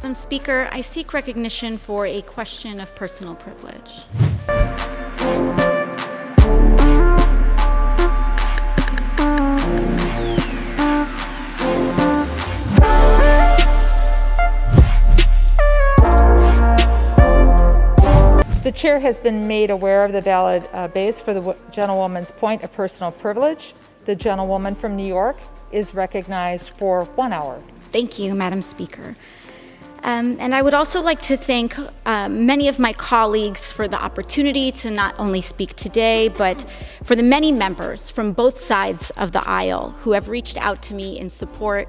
Madam Speaker, I seek recognition for a question of personal privilege. The chair has been made aware of the valid base for the gentlewoman's point of personal privilege. The gentlewoman from New York is recognized for 1 hour. Thank you, Madam Speaker. And I would also like to thank many of my colleagues for the opportunity to not only speak today, but for the many members from both sides of the aisle who have reached out to me in support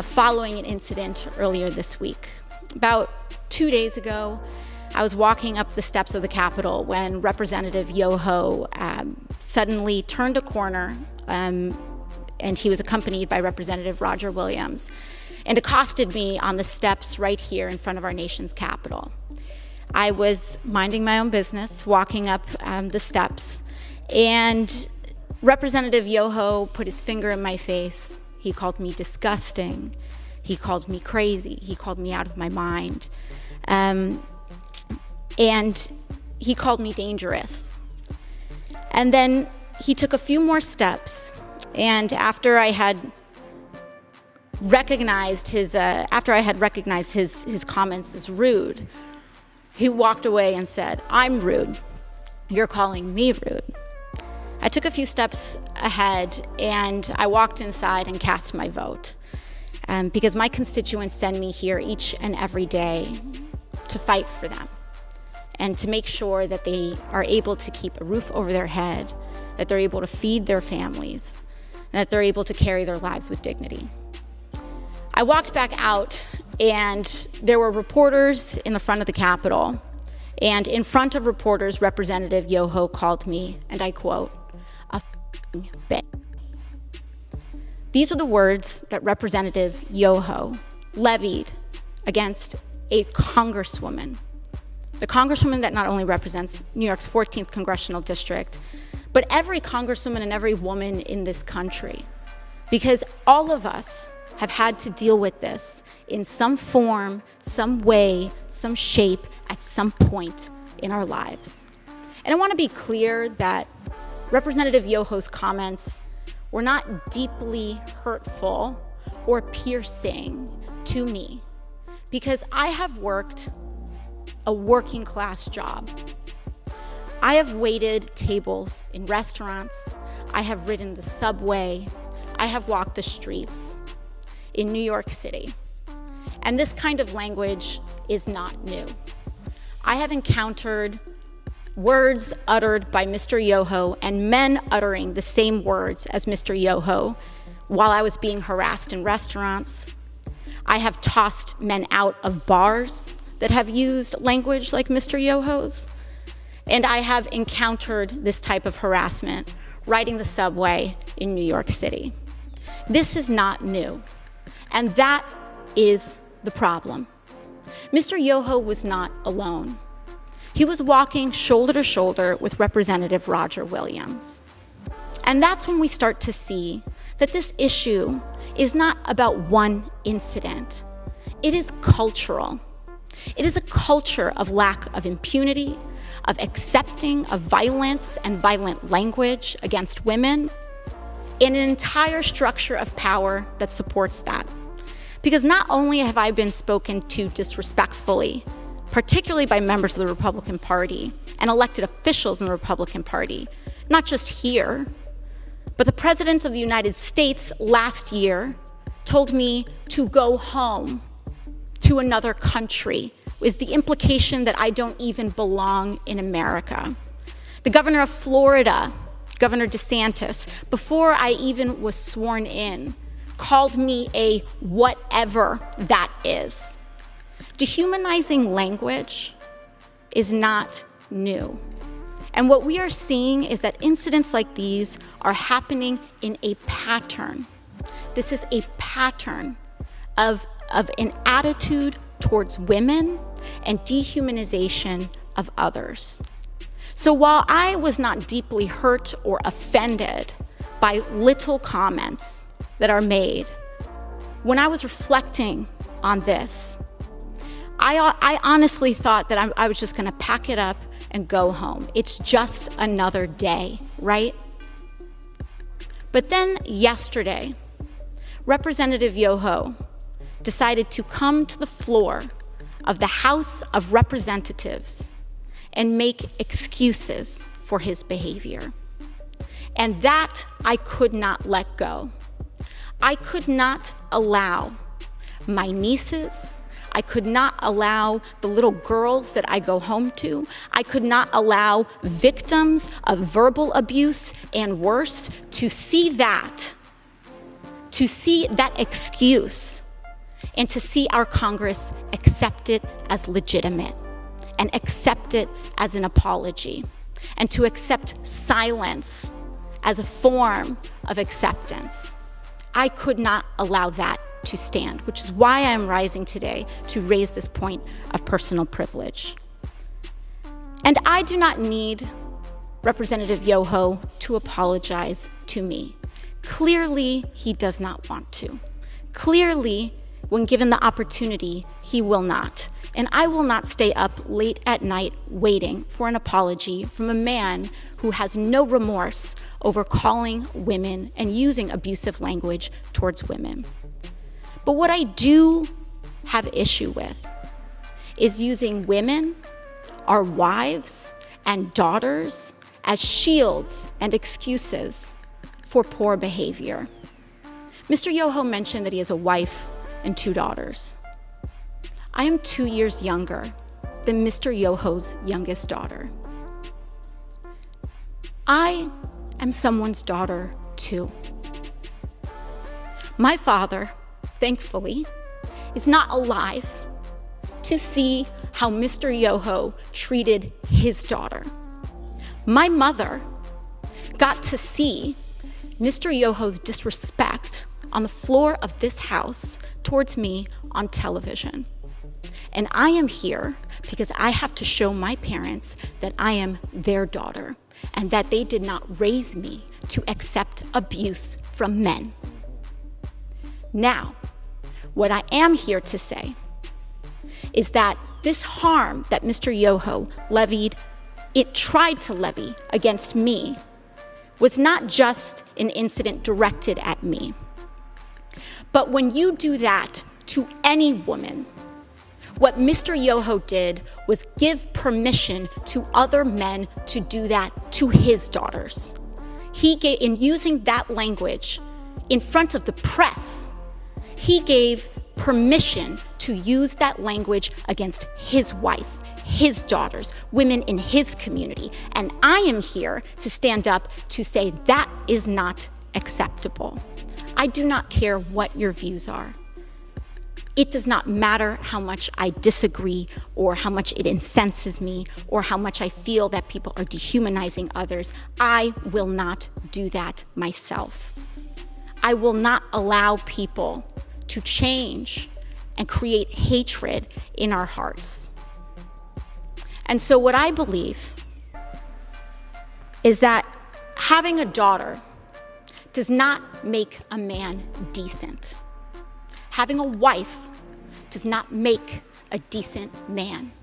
following an incident earlier this week. About 2 days ago, I was walking up the steps of the Capitol when Representative Yoho suddenly turned a corner, and he was accompanied by Representative Roger Williams, and accosted me on the steps right here in front of our nation's Capitol. I was minding my own business, walking up the steps, and Representative Yoho put his finger in my face. He called me disgusting. He called me crazy. He called me out of my mind. And he called me dangerous. And then he took a few more steps, and after I had recognized his comments as rude, he walked away and said, "I'm rude. You're calling me rude." I took a few steps ahead, and I walked inside and cast my vote, because my constituents send me here each and every day to fight for them, and to make sure that they are able to keep a roof over their head, that they're able to feed their families, and that they're able to carry their lives with dignity. I walked back out, and there were reporters in the front of the Capitol, and in front of reporters, Representative Yoho called me, and I quote, "a f***ing bitch." These are the words that Representative Yoho levied against a congresswoman. The congresswoman that not only represents New York's 14th congressional district, but every congresswoman and every woman in this country. Because all of us have had to deal with this in some form, some way, some shape, at some point in our lives. And I want to be clear that Representative Yoho's comments were not deeply hurtful or piercing to me, because I have worked a working class job. I have waited tables in restaurants. I have ridden the subway. I have walked the streets in New York City. And this kind of language is not new. I have encountered words uttered by Mr. Yoho and men uttering the same words as Mr. Yoho while I was being harassed in restaurants. I have tossed men out of bars that have used language like Mr. Yoho's. And I have encountered this type of harassment riding the subway in New York City. This is not new, and that is the problem. Mr. Yoho was not alone. He was walking shoulder to shoulder with Representative Roger Williams. And that's when we start to see that this issue is not about one incident. It is cultural. It is a culture of lack of impunity, of accepting of violence and violent language against women, and an entire structure of power that supports that. Because not only have I been spoken to disrespectfully, particularly by members of the Republican Party and elected officials in the Republican Party, not just here, but the President of the United States last year told me to go home to another country, is the implication that I don't even belong in America. The governor of Florida, Governor DeSantis, before I even was sworn in, called me a whatever that is. Dehumanizing language is not new. And what we are seeing is that incidents like these are happening in a pattern. This is a pattern of an attitude towards women and dehumanization of others. So while I was not deeply hurt or offended by little comments that are made, when I was reflecting on this, I honestly thought that I was just gonna pack it up and go home. It's just another day, right? But then yesterday, Representative Yoho decided to come to the floor of the House of Representatives and make excuses for his behavior. And that I could not let go. I could not allow my nieces, I could not allow the little girls that I go home to, I could not allow victims of verbal abuse and worse to see that excuse, and to see our Congress accept it as legitimate and accept it as an apology, and to accept silence as a form of acceptance. I could not allow that to stand, which is why I'm rising today to raise this point of personal privilege. And I do not need Representative Yoho to apologize to me. Clearly, he does not want to. Clearly, when given the opportunity, he will not. And I will not stay up late at night waiting for an apology from a man who has no remorse over calling women and using abusive language towards women. But what I do have issue with is using women, our wives and daughters, as shields and excuses for poor behavior. Mr. Yoho mentioned that he has a wife and 2 daughters. I am 2 years younger than Mr. Yoho's youngest daughter. I am someone's daughter too. My father, thankfully, is not alive to see how Mr. Yoho treated his daughter. My mother got to see Mr. Yoho's disrespect on the floor of this house towards me on television. And I am here because I have to show my parents that I am their daughter and that they did not raise me to accept abuse from men. Now, what I am here to say is that this harm that Mr. Yoho tried to levy against me was not just an incident directed at me. But when you do that to any woman, what Mr. Yoho did was give permission to other men to do that to his daughters. In using that language in front of the press, he gave permission to use that language against his wife, his daughters, women in his community. And I am here to stand up to say that is not acceptable. I do not care what your views are. It does not matter how much I disagree or how much it incenses me or how much I feel that people are dehumanizing others. I will not do that myself. I will not allow people to change and create hatred in our hearts. And so what I believe is that having a daughter does not make a man decent. Having a wife does not make a decent man.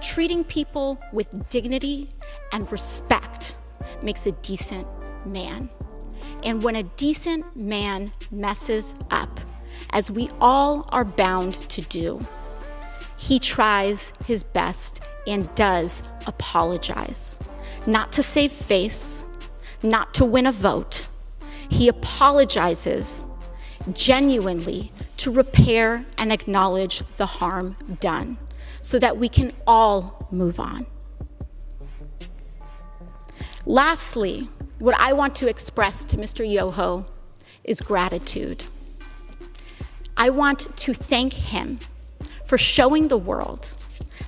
Treating people with dignity and respect makes a decent man. And when a decent man messes up, as we all are bound to do, he tries his best and does apologize. Not to save face, not to win a vote. He apologizes genuinely to repair and acknowledge the harm done so that we can all move on. Lastly, what I want to express to Mr. Yoho is gratitude. I want to thank him for showing the world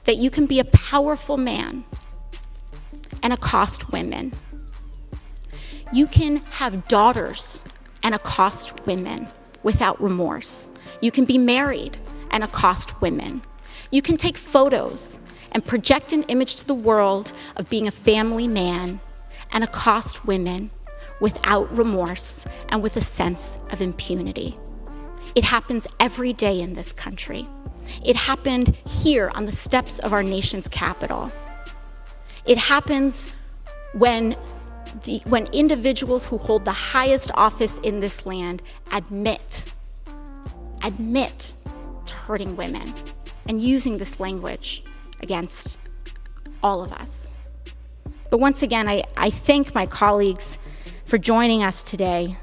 that you can be a powerful man and accost women. You can have daughters and accost women without remorse. You can be married and accost women. You can take photos and project an image to the world of being a family man and accost women without remorse and with a sense of impunity. It happens every day in this country. It happened here on the steps of our nation's capital. It happens when individuals who hold the highest office in this land admit to hurting women and using this language against all of us. But once again, I thank my colleagues for joining us today